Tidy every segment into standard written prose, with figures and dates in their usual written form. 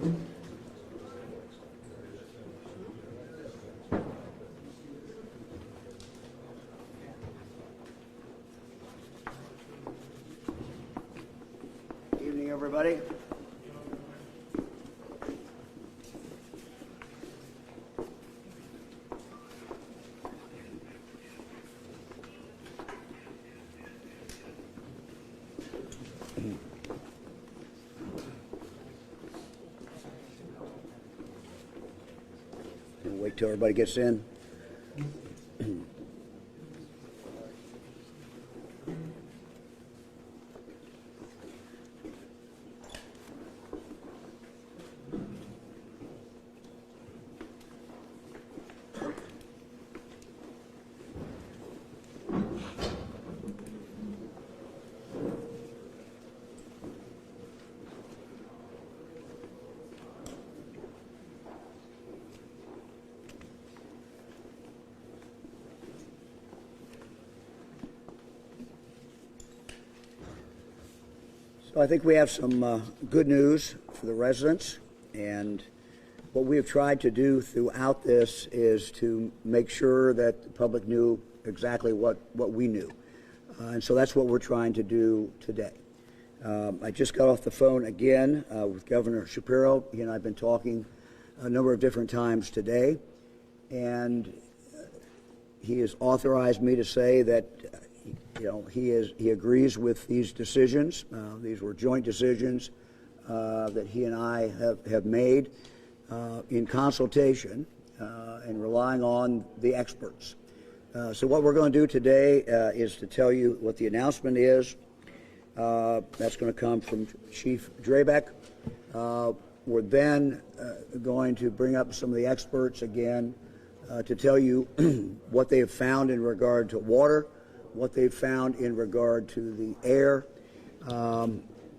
Evening, everybody. Wait till everybody gets in. So I think we have some good news for the residents, and what we have tried to do throughout this is to make sure that the public knew exactly what we knew. And so that's what we're trying to do today. I just got off the phone again with Governor Shapiro. He and I have been talking a number of different times today, and he has authorized me to say that he agrees with these decisions. These were joint decisions that he and I have made in consultation and relying on the experts. So what we're going to do today is to tell you what the announcement is. That's going to come from Chief Drabeck. We're then going to bring up some of the experts again to tell you what they have found in regard to water, what they've found in regard to the air,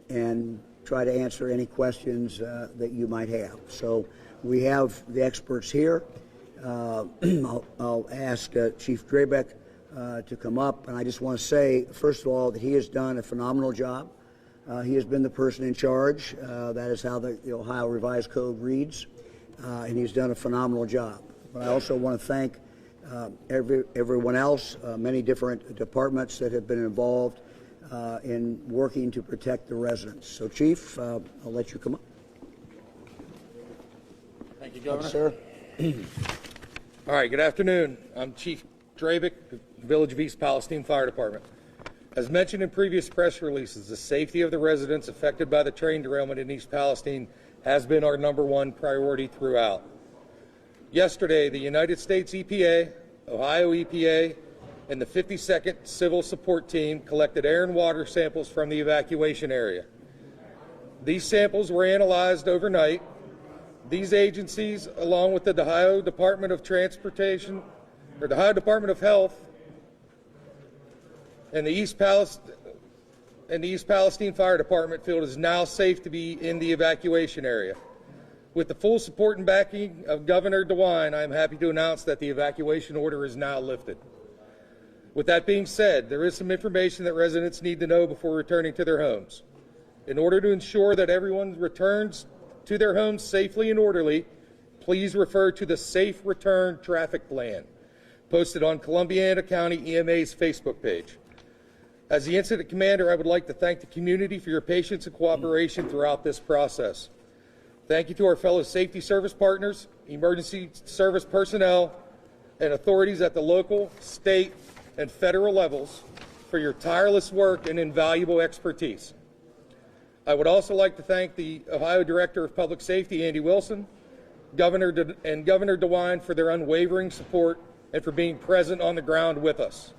and try to answer any questions that you might have. So we have the experts here. I'll ask Chief Drabeck to come up, and I just want to say, first of all, that he has done a phenomenal job. He has been the person in charge. That is how the Ohio Revised Code reads, and he's done a phenomenal job. But I also want to thank everyone else, many different departments that have been involved in working to protect the residents. So, Chief, I'll let you come up. Thank you, Governor. Sir. All right, good afternoon. I'm Chief Drabeck, Village of East Palestine Fire Department. As mentioned in previous press releases, the safety of the residents affected by the train derailment in East Palestine has been our #1 priority throughout. Yesterday, the United States EPA, Ohio EPA, and the 52nd Civil Support Team collected air and water samples from the evacuation area. These samples were analyzed overnight. These agencies, along with the Ohio Department of Transportation, or the Ohio Department of Health, and the East Palestine Fire Department, feel it is now safe to be in the evacuation area. With the full support and backing of Governor DeWine, I am happy to announce that the evacuation order is now lifted. With that being said, there is some information that residents need to know before returning to their homes. In order to ensure that everyone returns to their homes safely and orderly, please refer to the Safe Return Traffic Plan posted on Columbiana County EMA's Facebook page. As the incident commander, I would like to thank the community for your patience and cooperation throughout this process. Thank you to our fellow safety service partners, emergency service personnel, and authorities at the local, state, and federal levels for your tireless work and invaluable expertise. I would also like to thank the Ohio Director of Public Safety, Andy Wilson, Governor DeWine for their unwavering support and for being present on the ground with us.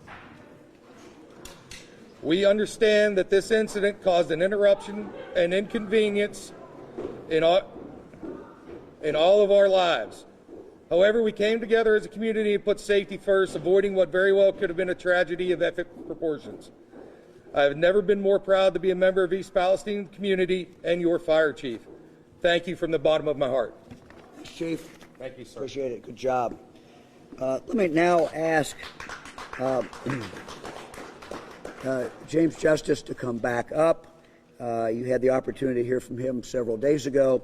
We understand that this incident caused an interruption and inconvenience in all of our lives. However, we came together as a community and put safety first, avoiding what very well could have been a tragedy of epic proportions. I have never been more proud to be a member of East Palestine community and your fire chief. Thank you from the bottom of my heart. Chief. Thank you, sir. Appreciate it. Good job. Let me now ask James Justice to come back up. You had the opportunity to hear from him several days ago.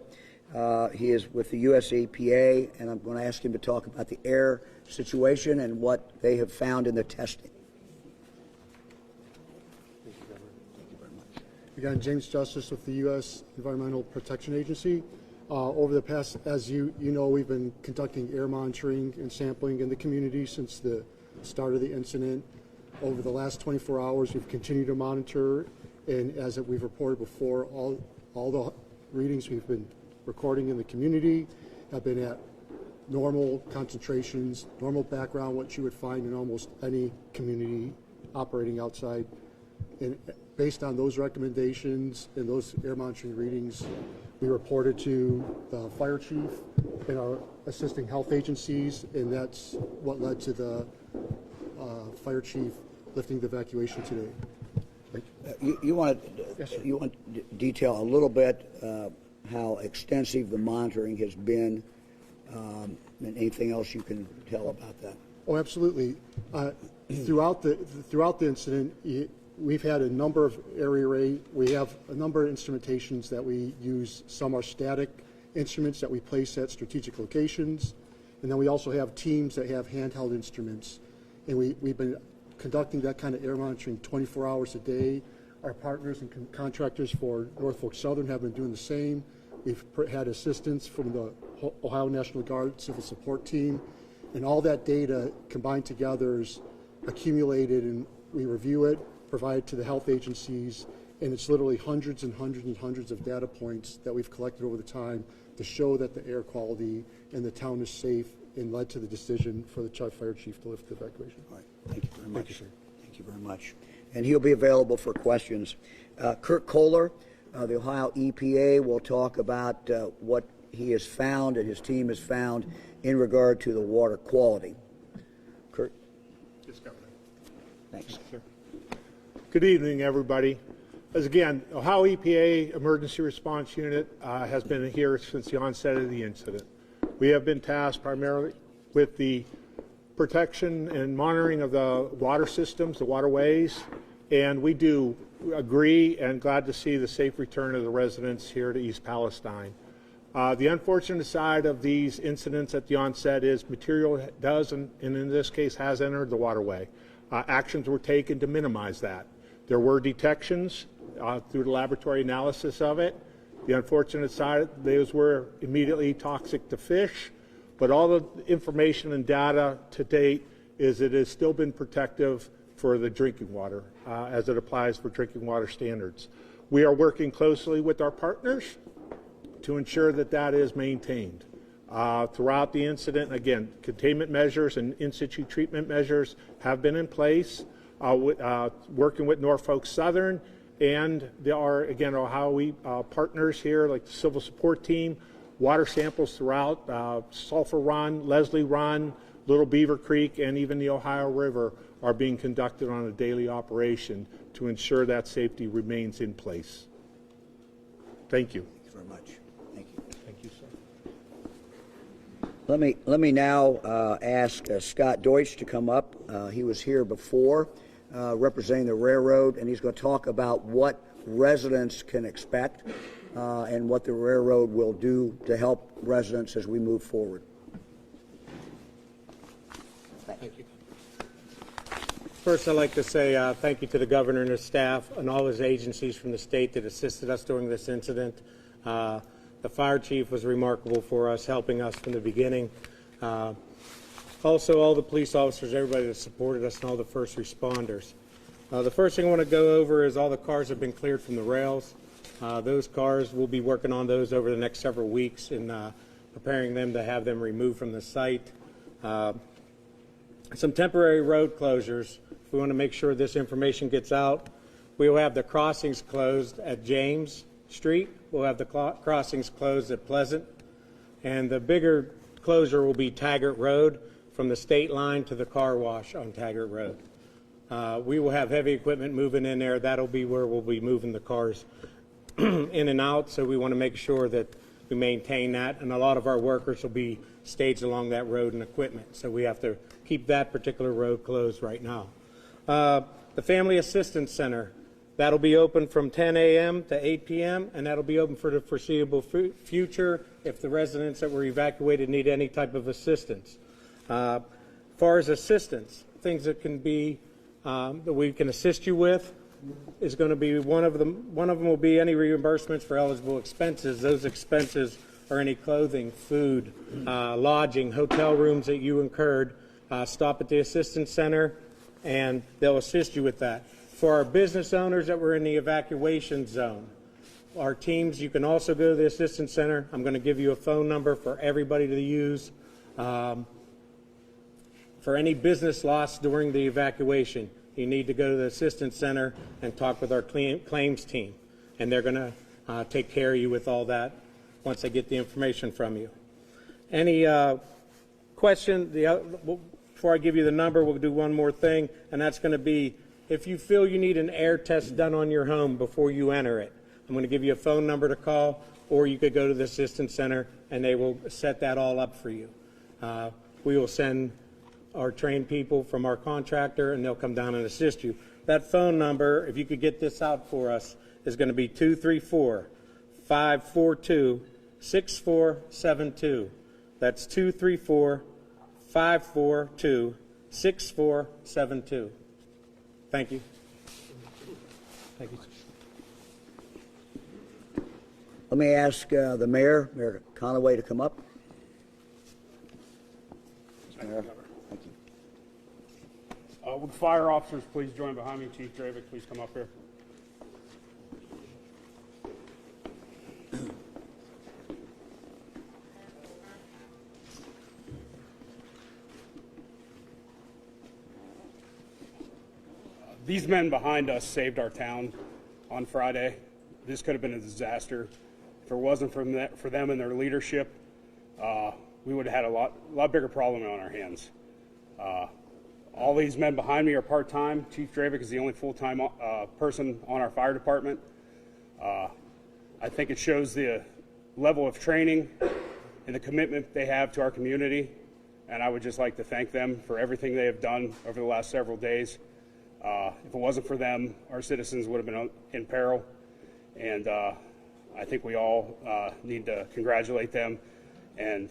He is with the US EPA, and I'm going to ask him to talk about the air situation and what they have found in the testing. Thank you very much. Again, James Justice with the U.S. Environmental Protection Agency. Over the past, as you know, we've been conducting air monitoring and sampling in the community since the start of the incident. Over the last 24 hours, we've continued to monitor, and as we've reported before, all the readings we've been recording in the community have been at normal concentrations, normal background, what you would find in almost any community operating outside. And based on those recommendations and those air monitoring readings, we reported to the fire chief and our assisting health agencies, and that's what led to the fire chief lifting the evacuation today. You want Yes, sir. to detail a little bit how extensive the monitoring has been, and anything else you can tell about that? Oh, absolutely. Throughout the incident, we've had a number of area array. We have a number of instrumentations that we use. Some are static instruments that we place at strategic locations, and then we also have teams that have handheld instruments. And we've been conducting that kind of air monitoring 24 hours a day. Our partners and contractors for Norfolk Southern have been doing the same. We've had assistance from the Ohio National Guard Civil Support Team, and all that data combined together is accumulated, and we review it, provide it to the health agencies, and it's literally hundreds and hundreds and hundreds of data points that we've collected over the time to show that the air quality in the town is safe, and led to the decision for the fire chief to lift the evacuation. All right. Thank you very much. Thank you, sir. Thank you very much. And he'll be available for questions. Kirk Kohler, the Ohio EPA, will talk about what he has found and his team has found in regard to the water quality. Kirk? Yes, Governor. Thanks. Sure. Good evening, everybody. As again, Ohio EPA Emergency Response Unit has been here since the onset of the incident. We have been tasked primarily with the protection and monitoring of the water systems, the waterways, and we do agree and glad to see the safe return of the residents here to East Palestine. The unfortunate side of these incidents at the onset is material does, and in this case has entered the waterway. Actions were taken to minimize that. There were detections through the laboratory analysis of it. The unfortunate side, those were immediately toxic to fish, but all the information and data to date is it has still been protective for the drinking water as it applies for drinking water standards. We are working closely with our partners to ensure that that is maintained. Throughout the incident, again, containment measures and in-situ treatment measures have been in place, working with Norfolk Southern, and there are, again, Ohio partners here, like the Civil Support Team, water samples throughout, Sulphur Run, Leslie Run, Little Beaver Creek, and even the Ohio River are being conducted on a daily operation to ensure that safety remains in place. Thank you. Thank you very much. Thank you. Thank you, sir. Let me now ask Scott Deutsch to come up. He was here before representing the railroad, and he's going to talk about what residents can expect and what the railroad will do to help residents as we move forward. Thank you. First, I'd like to say thank you to the governor and his staff and all his agencies from the state that assisted us during this incident. The fire chief was remarkable for us, helping us from the beginning. Also, all the police officers, everybody that supported us, and all the first responders. The first thing I want to go over is all the cars have been cleared from the rails. Those cars, we'll be working on those over the next several weeks and preparing them to have them removed from the site. Some temporary road closures. We want to make sure this information gets out. We will have the crossings closed at James Street. We'll have the crossings closed at Pleasant. And the bigger closure will be Taggart Road from the state line to the car wash on Taggart Road. We will have heavy equipment moving in there. That'll be where we'll be moving the cars in and out. So we want to make sure that we maintain that. And a lot of our workers will be staged along that road and equipment. So we have to keep that particular road closed right now. The Family Assistance Center, That'll be open from 10 a.m. to 8 p.m., and that'll be open for the foreseeable future if the residents that were evacuated need any type of assistance. As far as assistance, things that can be that we can assist you with is going to be one of them will be any reimbursements for eligible expenses. Those expenses are any clothing, food, lodging, hotel rooms that you incurred. Stop at the assistance center, and they'll assist you with that. For our business owners that were in the evacuation zone, our teams, you can also go to the assistance center. I'm going to give you a phone number for everybody to use. For any business loss during the evacuation, you need to go to the assistance center and talk with our claims team, and they're going to take care of you with all that once they get the information from you. Any question? Before I give you the number, we'll do one more thing, and that's going to be if you feel you need an air test done on your home before you enter it. I'm going to give you a phone number to call, or you could go to the assistance center, and they will set that all up for you. We will send our trained people from our contractor, and they'll come down and assist you. That phone number, if you could get this out for us, is going to be 234-542-6472. That's 234-542-6472. Thank you. Thank you. Let me ask the mayor, Mayor Conaway, to come up. Mayor, thank you. Would fire officers please join behind me? Chief Dravick, please come up here. These men behind us saved our town on Friday. This could have been a disaster. If it wasn't for them and their leadership, we would have had a lot bigger problem on our hands. All these men behind me are part-time. Chief Dravick is the only full-time person on our fire department. I think it shows the level of training and the commitment they have to our community, and I would just like to thank them for everything they have done over the last several days. If it wasn't for them, our citizens would have been in peril, and I think we all need to congratulate them, and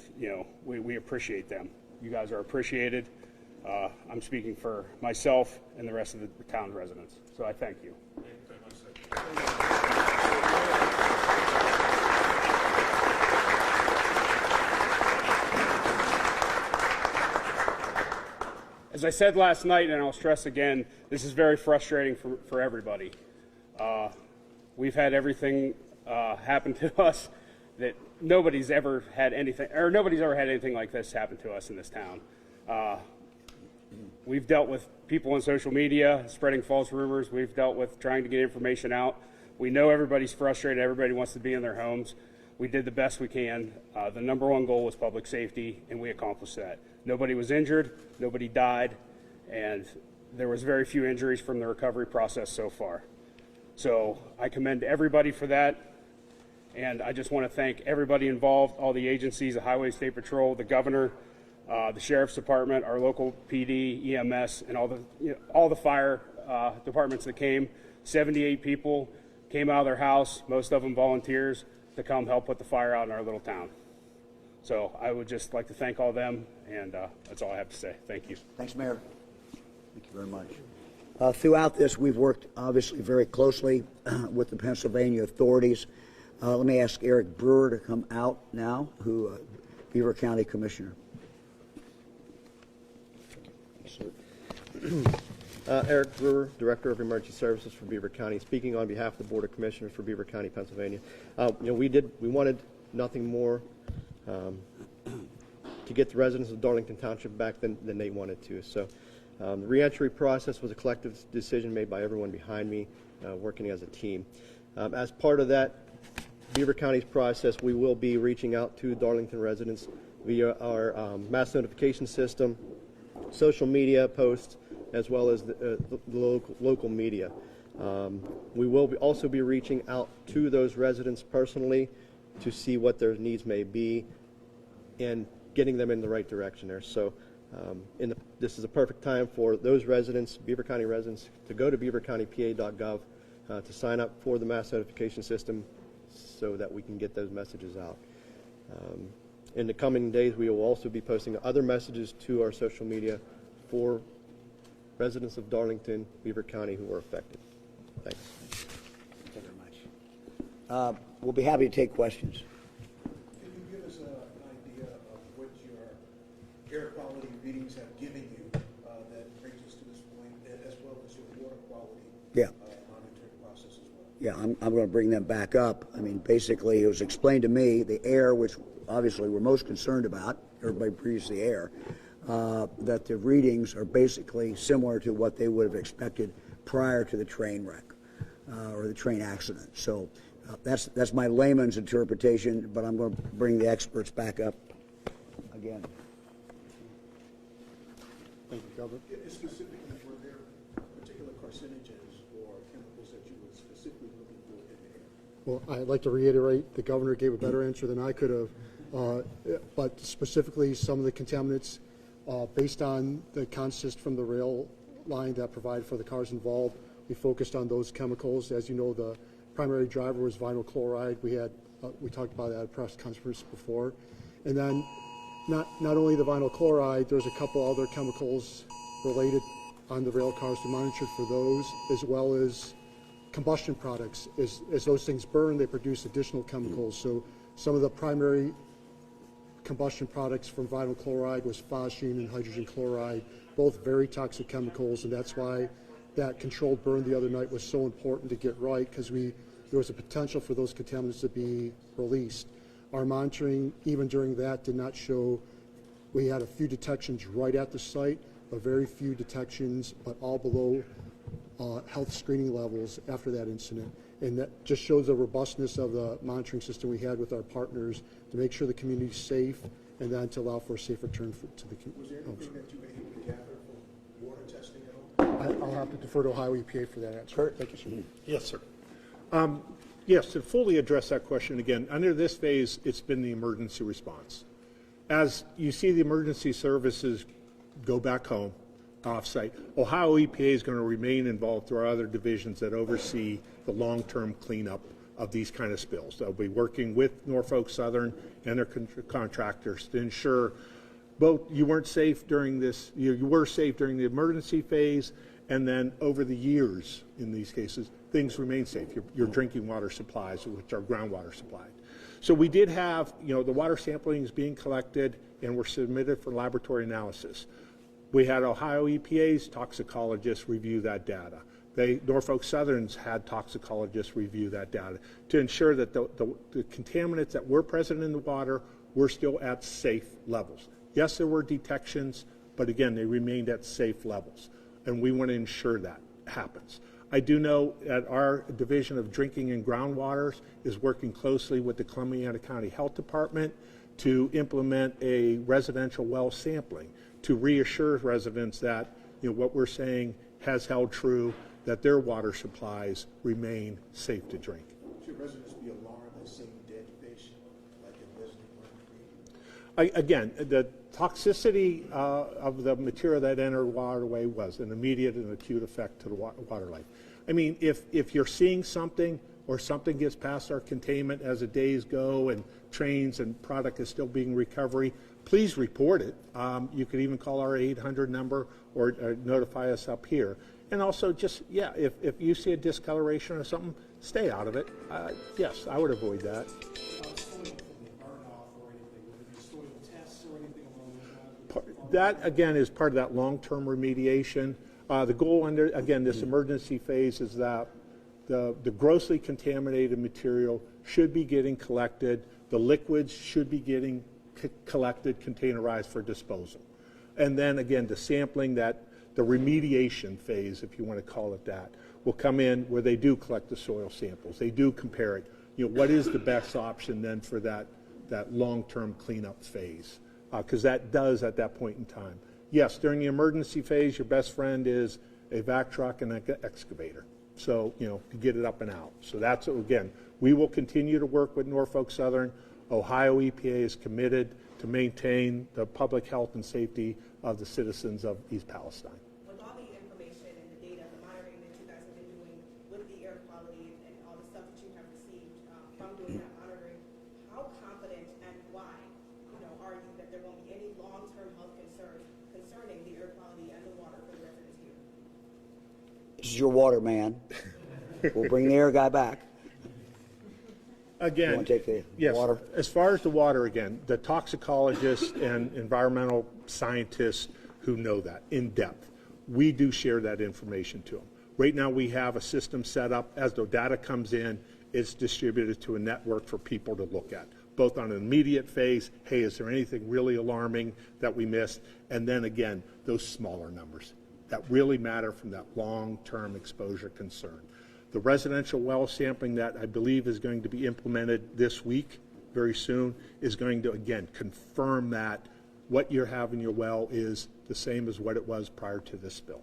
we appreciate them. You guys are appreciated. I'm speaking for myself and the rest of the town residents, so I thank you. Thank you very much, sir. As I said last night, and I'll stress again, this is very frustrating for everybody. We've had everything happen to us that nobody's ever had anything like this happen to us in this town. We've dealt with people on social media spreading false rumors. We've dealt with trying to get information out. We know everybody's frustrated. Everybody wants to be in their homes. We did the best we can. The number one goal was public safety, and we accomplished that. Nobody was injured, nobody died, and there was very few injuries from the recovery process so far. So I commend everybody for that, and I just want to thank everybody involved, all the agencies, the Highway State Patrol, the governor, the Sheriff's Department, our local PD, EMS, and all the fire departments that came. 78 people came out of their house, most of them volunteers, to come help put the fire out in our little town. So I would just like to thank all of them, and that's all I have to say. Thank you. Thanks, Mayor. Thank you very much. Throughout this, we've worked obviously very closely with the Pennsylvania authorities. Let me ask Eric Brewer to come out now, who Beaver County Commissioner. Eric Brewer, Director of Emergency Services for Beaver County, speaking on behalf of the Board of Commissioners for Beaver County, Pennsylvania. We wanted nothing more to get the residents of Darlington Township back than they wanted to. So the reentry process was a collective decision made by everyone behind me, working as a team. As part of that Beaver County's process, we will be reaching out to Darlington residents via our mass notification system, social media posts, as well as the local media. We will also be reaching out to those residents personally to see what their needs may be and getting them in the right direction there. So this is a perfect time for those residents, Beaver County residents, to go to beavercountypa.gov to sign up for the mass notification system so that we can get those messages out. In the coming days, we will also be posting other messages to our social media for residents of Darlington, Beaver County who are affected. Thanks. Thank you very much. We'll be happy to take questions. Can you give us an idea of what your air quality readings have given you that brings us to this point, as well as your water quality monitoring process as well? Yeah, I'm going to bring them back up. I mean, basically, it was explained to me, the air, which obviously we're most concerned about, everybody breathes the air, that the readings are basically similar to what they would have expected prior to the train wreck or the train accident. So that's my layman's interpretation, but I'm going to bring the experts back up again. Thank you, Governor. Specifically, were there particular carcinogens or chemicals that you were specifically looking for in the air? Well, I'd like to reiterate, the governor gave a better answer than I could have, but specifically some of the contaminants, based on the consist from the rail line that provided for the cars involved, we focused on those chemicals. As you know, the primary driver was vinyl chloride. We talked about that at press conference before. And then not only the vinyl chloride, there's a couple other chemicals related on the rail cars to monitor for those, as well as combustion products. As those things burn, they produce additional chemicals. So some of the primary combustion products from vinyl chloride was phosgene and hydrogen chloride, both very toxic chemicals, and that's why that controlled burn the other night was so important to get right, because there was a potential for those contaminants to be released. Our monitoring, even during that, did not show. We had a few detections right at the site, but very few detections, but all below health screening levels after that incident. And that just shows the robustness of the monitoring system we had with our partners to make sure the community is safe and then to allow for a safe return to the community. Was there anything that you were able to gather from water testing at all? I'll have to defer to Ohio EPA for that answer. Kurt? Thank you, sir. Yes, sir. Yes, to fully address that question again, under this phase, it's been the emergency response. As you see the emergency services go back home, off-site, Ohio EPA is going to remain involved through our other divisions that oversee the long-term cleanup of these kind of spills. They'll be working with Norfolk Southern and their contractors to ensure both you weren't safe during this, you were safe during the emergency phase, and then over the years, in these cases, things remain safe. Your drinking water supplies, which are groundwater supplied. So we did have, the water sampling is being collected and were submitted for laboratory analysis. We had Ohio EPA's toxicologists review that data. Norfolk Southern's had toxicologists review that data to ensure that the contaminants that were present in the water were still at safe levels. Yes, there were detections, but again, they remained at safe levels, and we want to ensure that happens. I do know that our Division of Drinking and Groundwaters is working closely with the Columbiana County Health Department to implement a residential well sampling to reassure residents that what we're saying has held true, that their water supplies remain safe to drink. Should residents be alarmed at seeing dead fish like in Leslie Martin Creek? Again, the toxicity of the material that entered waterway was an immediate and acute effect to the water life. I mean, if you're seeing something or something gets past our containment as the days go and trains and product is still being recovery, please report it. You could even call our 800 number or notify us up here. And also just, if you see a discoloration or something, stay out of it. Yes, I would avoid that. That, again, is part of that long-term remediation. The goal under, again, this emergency phase is that the grossly contaminated material should be getting collected. The liquids should be getting collected, containerized for disposal. And then, again, the sampling, the remediation phase, if you want to call it that, will come in where they do collect the soil samples. They do compare it. What is the best option then for that long-term cleanup phase? Because that does at that point in time. Yes, during the emergency phase, your best friend is a vac truck and an excavator. So, to get it up and out. So that's, again, we will continue to work with Norfolk Southern. Ohio EPA is committed to maintain the public health and safety of the citizens of East Palestine. With all the information and the data, the monitoring that you guys have been doing with the air quality DeWine, argue that there won't be any long-term health concerns concerning the air quality and the water for the residents here. This is your water man. We'll bring the air guy back. Again, You want to take the yes, water? as far as the water, again, the toxicologists and environmental scientists who know that in depth, we do share that information to them. Right now, we have a system set up. As the data comes in, it's distributed to a network for people to look at, both on an immediate phase, hey, is there anything really alarming that we missed? And then again, those smaller numbers that really matter from that long-term exposure concern. The residential well sampling that I believe is going to be implemented this week, very soon, is going to, again, confirm that what you have in your well is the same as what it was prior to this spill.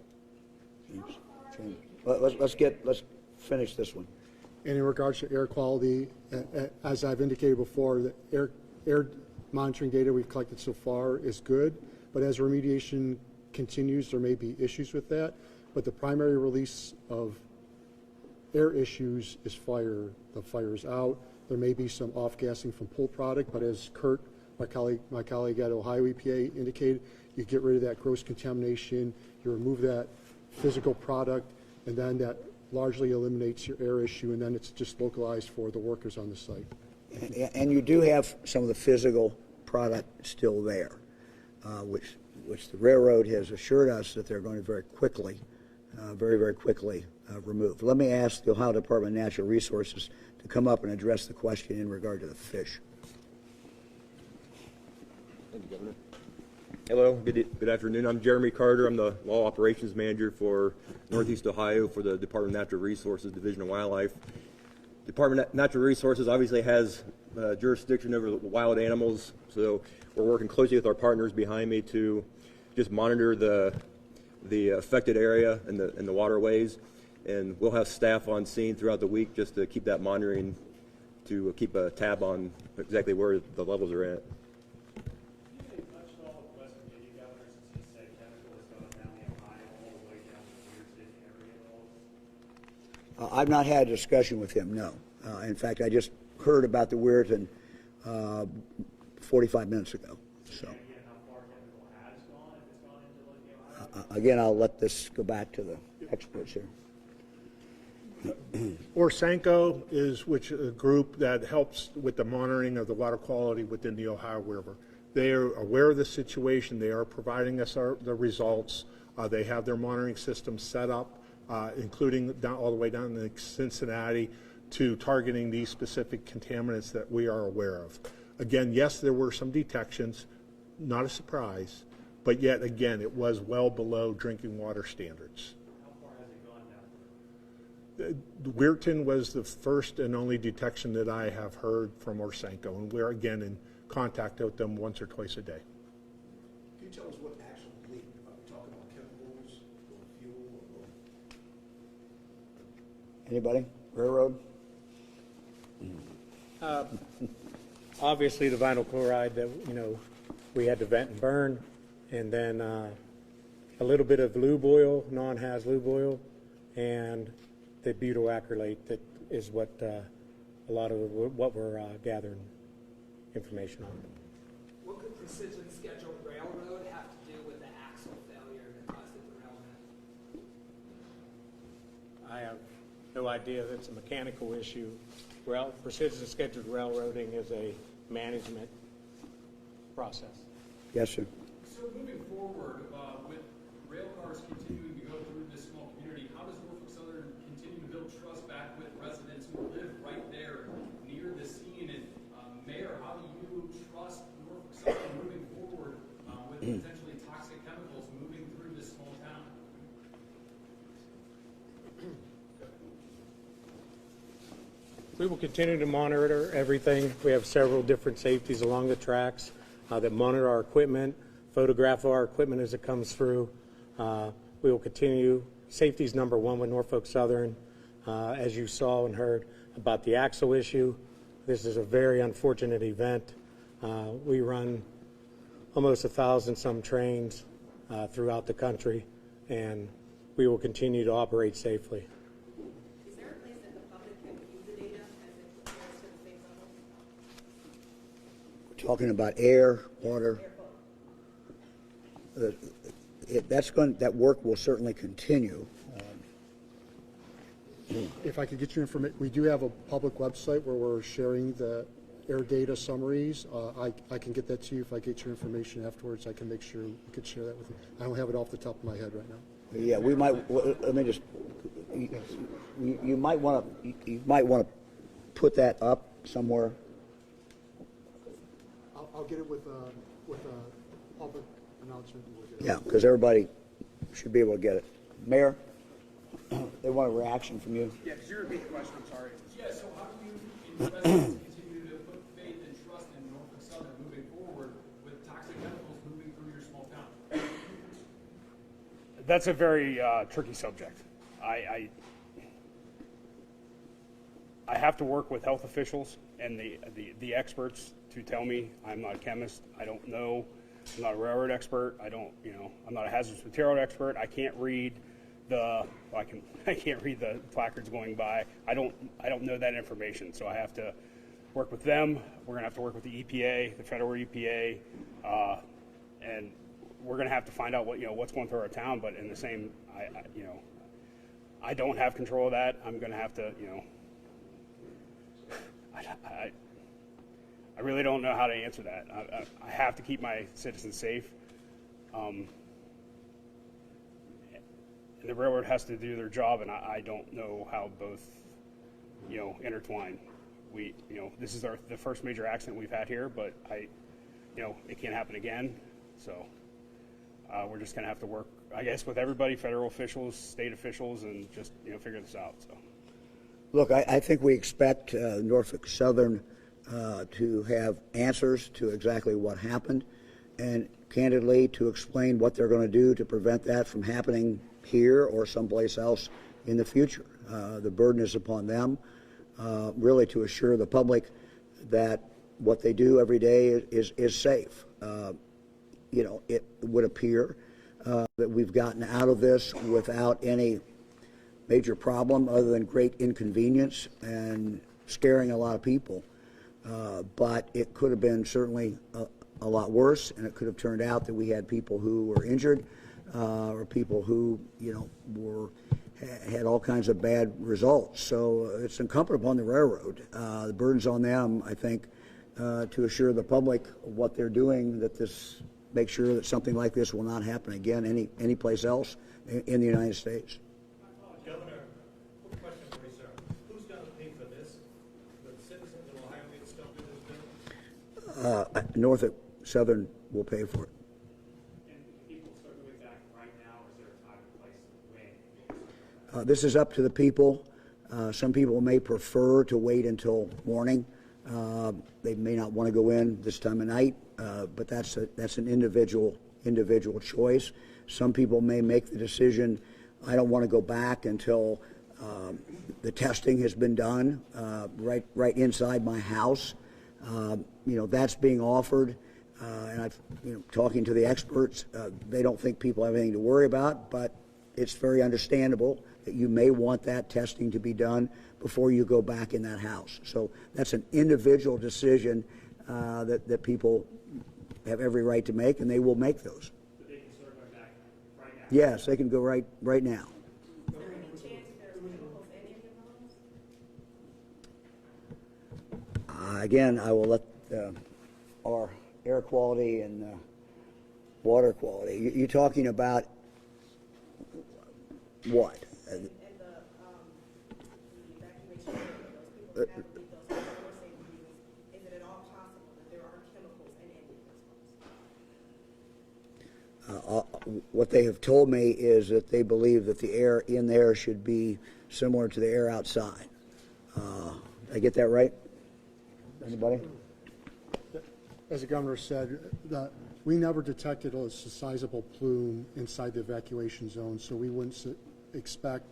Let's finish this one. And in regards to air quality, as I've indicated before, the air monitoring data we've collected so far is good, but as remediation continues, there may be issues with that. But the primary release of air issues is fire. The fire is out. There may be some off-gassing from pool product, but as Kurt, my colleague at Ohio EPA indicated, you get rid of that gross contamination, you remove that physical product, and then that largely eliminates your air issue, and then it's just localized for the workers on the site. And you do have some of the physical product still there, which the railroad has assured us that they're going to very quickly remove. Let me ask the Ohio Department of Natural Resources to come up and address the question in regard to the fish. Thank you, Governor. Hello, good afternoon. I'm Jeremy Carter. I'm the Law Operations Manager for Northeast Ohio for the Department of Natural Resources, Division of Wildlife. Department of Natural Resources obviously has jurisdiction over the wild animals, so we're working closely with our partners behind me to just monitor the affected area and the waterways, and we'll have staff on scene throughout the week just to keep that monitoring, to keep a tab on exactly where the levels are at. I've not had a discussion with him, no. In fact, I just heard about the Weirton 45 minutes ago. So, again, I'll let this go back to the experts here. Orsanco is a group that helps with the monitoring of the water quality within the Ohio River. They are aware of the situation. They are providing us the results. They have their monitoring system set up, including all the way down to Cincinnati, to targeting these specific contaminants that we are aware of. Again, yes, there were some detections, not a surprise, but yet again, it was well below drinking water standards. How far has it gone down? Weirton was the first and only detection that I have heard from Orsanco, and we're again in contact with them once or twice a day. Can you tell us what actual leak? Are we talking about chemicals or fuel or? Anybody? Railroad? Obviously, the vinyl chloride that we had to vent and burn, and then a little bit of lube oil, non-haz lube oil, and the butyl acrylate. That is what a lot of what we're gathering information on. What could precision scheduled railroad have to do with the axle failure that caused the derailment? I have no idea. That's a mechanical issue. Precision scheduled railroading is a management process. Yes, sir. So moving forward, with rail cars continuing to go through this small community, how does Norfolk Southern continue to build trust back with residents who live right there near the scene? And Mayor, how do you trust Norfolk Southern moving forward with potentially toxic chemicals moving through this small town? We will continue to monitor everything. We have several different safeties along the tracks that monitor our equipment, photograph our equipment as it comes through. We will continue. Safety is number one with Norfolk Southern. As you saw and heard about the axle issue, this is a very unfortunate event. We run almost 1,000 some trains throughout the country, and we will continue to operate safely. Is there a place that the public can view the data as it compares to the state level? talking about air, water. That work will certainly continue. If I could get your information, we do have a public website where we're sharing the air data summaries. I can get that to you. If I get your information afterwards, I can make sure we could share that with you. I don't have it off the top of my head right now. Yeah, we might. Let me just. You might want to put that up somewhere. I'll get it with a public announcement. Yeah, because everybody should be able to get it. Mayor, they want a reaction from you. Yeah, could you repeat the question? I'm sorry. Yeah, so how do you residents continue to put faith and trust in Norfolk Southern moving forward with toxic chemicals moving through your small town? That's a very tricky subject. I have to work with health officials and the experts to tell me. I'm not a chemist. I don't know. I'm not a railroad expert. I'm not a hazardous material expert. I can't read I can't read the placards going by. I don't know that information, so I have to work with them. We're going to have to work with the EPA, the federal EPA, and we're going to have to find out what's going through our town. But in the same, I don't have control of that. I'm going to have to, I really don't know how to answer that. I have to keep my citizens safe. And the railroad has to do their job, and I don't know how both, intertwine. This is the first major accident we've had here, but it can't happen again. So we're just going to have to work, I guess, with everybody, federal officials, state officials, and just, figure this out. So. Look, I think we expect Norfolk Southern to have answers to exactly what happened, and candidly to explain what they're going to do to prevent that from happening here or someplace else in the future. The burden is upon them, really, to assure the public that what they do every day is safe. It would appear that we've gotten out of this without any major problem other than great inconvenience and scaring a lot of people. But it could have been certainly a lot worse, and it could have turned out that we had people who were injured or people who, had all kinds of bad results. So it's incumbent upon the railroad. The burden's on them, I think, to assure the public what they're doing, make sure that something like this will not happen again any place else in the United States. Governor, quick question for you, sir. Who's going to pay for this? The citizens of Ohio need to still do this bill? Norfolk Southern will pay for it. And people circulate that right now, or is there a time and place when? This is up to the people. Some people may prefer to wait until morning. They may not want to go in this time of night, but that's an individual choice. Some people may make the decision, I don't want to go back until the testing has been done right inside my house. That's being offered, and I've talking to the experts. They don't think people have anything to worry about, but it's very understandable that you may want that testing to be done before you go back in that house. So that's an individual decision that people have every right to make, and they will make those. But they can circulate back right now? Yes, they can go right now. Again, I will let our air quality and water quality. You're talking about what? And the evacuation area, those people that have those safe readings, is it at all possible that there are chemicals in any of those homes? What they have told me is that they believe that the air in there should be similar to the air outside. Did I get that right? Anybody? As the governor said, we never detected a sizable plume inside the evacuation zone, so we wouldn't expect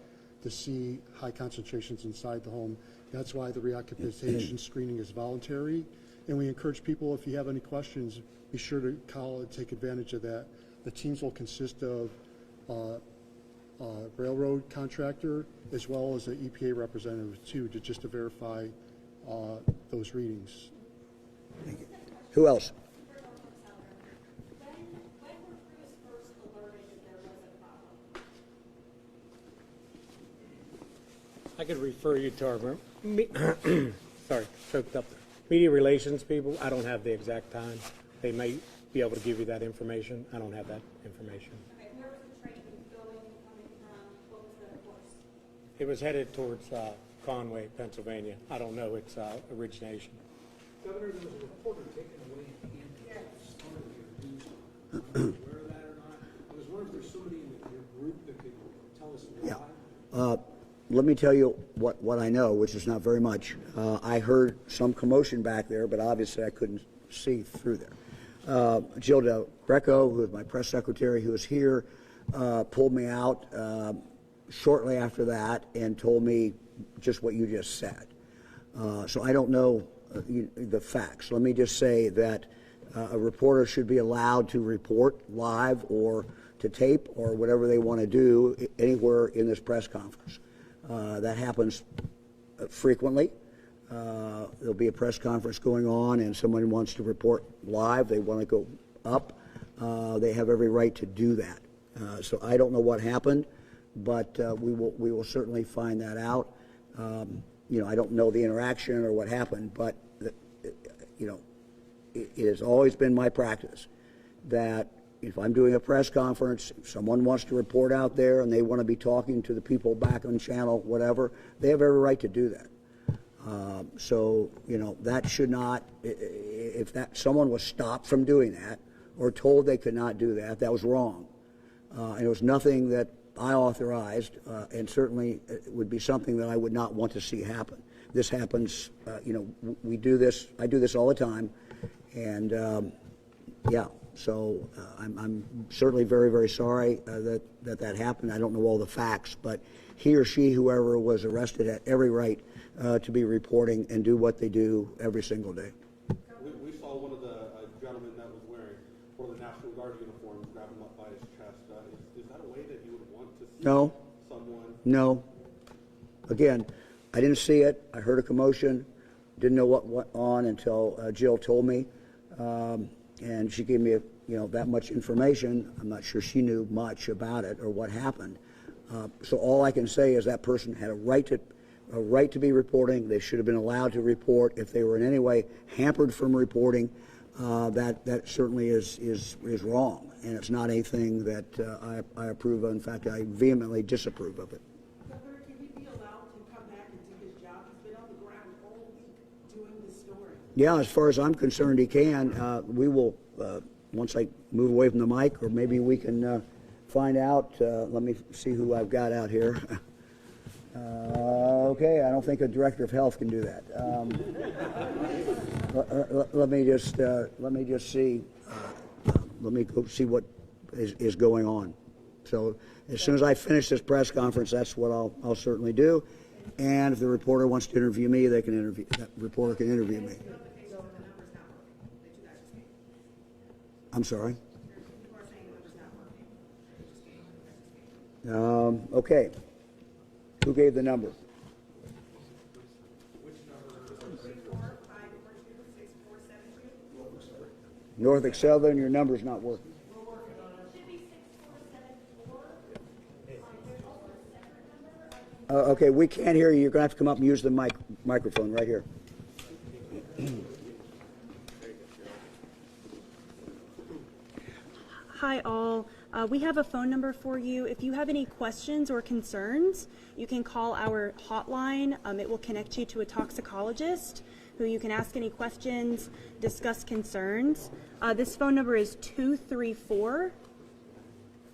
to see high concentrations inside the home. That's why the reoccupation screening is voluntary, and we encourage people, if you have any questions, be sure to call and take advantage of that. The teams will consist of a railroad contractor as well as an EPA representative too, to verify those readings. Thank you. Who else? I could refer you to our, sorry, choked up. Media relations people, I don't have the exact time. They may be able to give you that information. I don't have that information. Okay, where was the train going, coming from, what was the course? It was headed towards Conway, Pennsylvania. I don't know its origination. Governor, there was a reporter taken away at the end of the start of your news. Are you aware of that or not? I was wondering if there's somebody in your group that could tell us why. Let me tell you what I know, which is not very much. I heard some commotion back there, but obviously I couldn't see through there. Jill Del Greco, who is my press secretary, who is here, pulled me out shortly after that and told me just what you just said. So I don't know the facts. Let me just say that a reporter should be allowed to report live or to tape or whatever they want to do anywhere in this press conference. That happens frequently. There'll be a press conference going on and someone wants to report live, they want to go up, they have every right to do that. So I don't know what happened, but we will certainly find that out. I don't know the interaction or what happened, but it has always been my practice that if I'm doing a press conference, if someone wants to report out there and they want to be talking to the people back on channel, whatever, they have every right to do that. That should not, if someone was stopped from doing that or told they could not do that, that was wrong. And it was nothing that I authorized, and certainly it would be something that I would not want to see happen. This happens, we do this, I do this all the time, and so I'm certainly very, very sorry that happened. I don't know all the facts, but he or she, whoever was arrested, had every right to be reporting and do what they do every single day. We saw one of the gentlemen that was wearing one of the National Guard uniforms grab him up by his chest. Is that a way that you would want to see someone? No. Again, I didn't see it. I heard a commotion. Didn't know what went on until Jill told me. And she gave me that much information. I'm not sure she knew much about it or what happened. So all I can say is that person had a right to be reporting. They should have been allowed to report. If they were in any way hampered from reporting, that certainly is wrong, and it's not anything that I approve of. In fact, I vehemently disapprove of it. Governor, can he be allowed to come back and do his job? He's been on the ground all week doing this story. Yeah, as far as I'm concerned, he can. We will, once I move away from the mic, or maybe we can find out. Let me see who I've got out here. Okay, I don't think a director of health can do that. Let me just see. Let me go see what is going on. So as soon as I finish this press conference, that's what I'll certainly do. And if the reporter wants to interview me, they can interview. That reporter can interview me. I'm sorry. Okay. Who gave the number? Norfolk Southern, your number's not working. Okay, we can't hear you. You're going to have to come up and use the microphone right here. Hi, all. We have a phone number for you. If you have any questions or concerns, you can call our hotline. It will connect you to a toxicologist who you can ask any questions, discuss concerns. This phone number is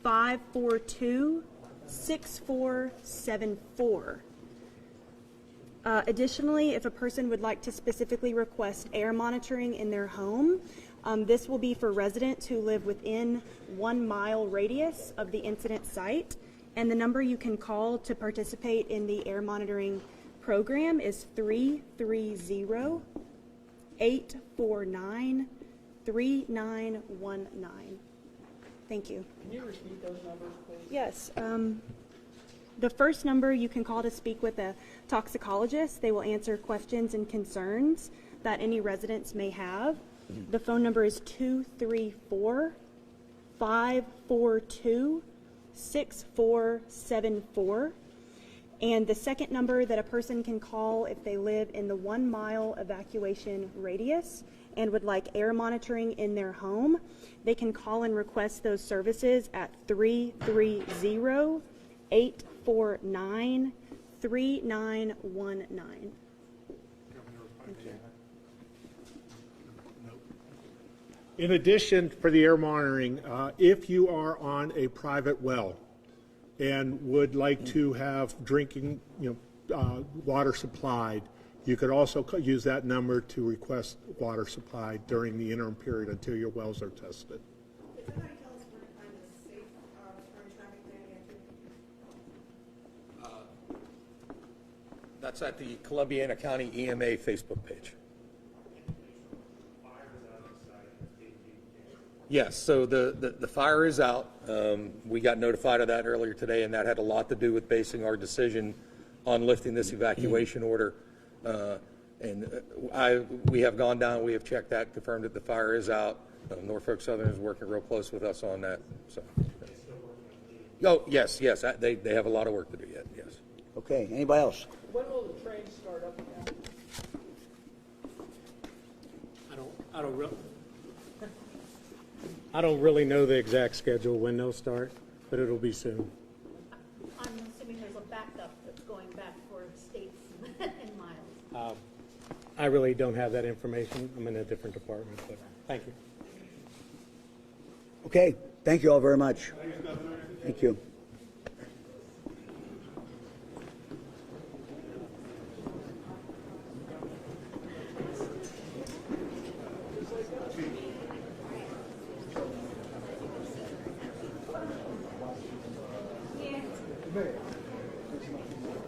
234-542-6474. Additionally, if a person would like to specifically request air monitoring in their home, this will be for residents who live within 1 mile radius of the incident site. And the number you can call to participate in the air monitoring program is 330-849-3919. Thank you. Can you repeat those numbers, please? Yes. The first number you can call to speak with a toxicologist. They will answer questions and concerns that any residents may have. The phone number is 234-542-6474. And the second number that a person can call if they live in the 1 mile evacuation radius and would like air monitoring in their home, they can call and request those services at 330-849-3919. Thank you. In addition, for the air monitoring, if you are on a private well and would like to have drinking, water supplied, you could also use that number to request water supply during the interim period until your wells are tested. Can somebody tell us where to find the safe return traffic plan again? That's at the Columbiana County EMA Facebook page. Yes, so the fire is out. We got notified of that earlier today, and that had a lot to do with basing our decision on lifting this evacuation order. We have gone down, we have checked that, confirmed that the fire is out. Norfolk Southern is working real close with us on that. So, oh yes, they have a lot of work to do yet. Yes. Okay. Anybody else? When will the train start up again? I don't really know the exact schedule when they'll start, but it'll be soon. I'm assuming there's a backup that's going back for states and miles. I really don't have that information. I'm in a different department, but thank you. Okay. Thank you all very much. Thank you.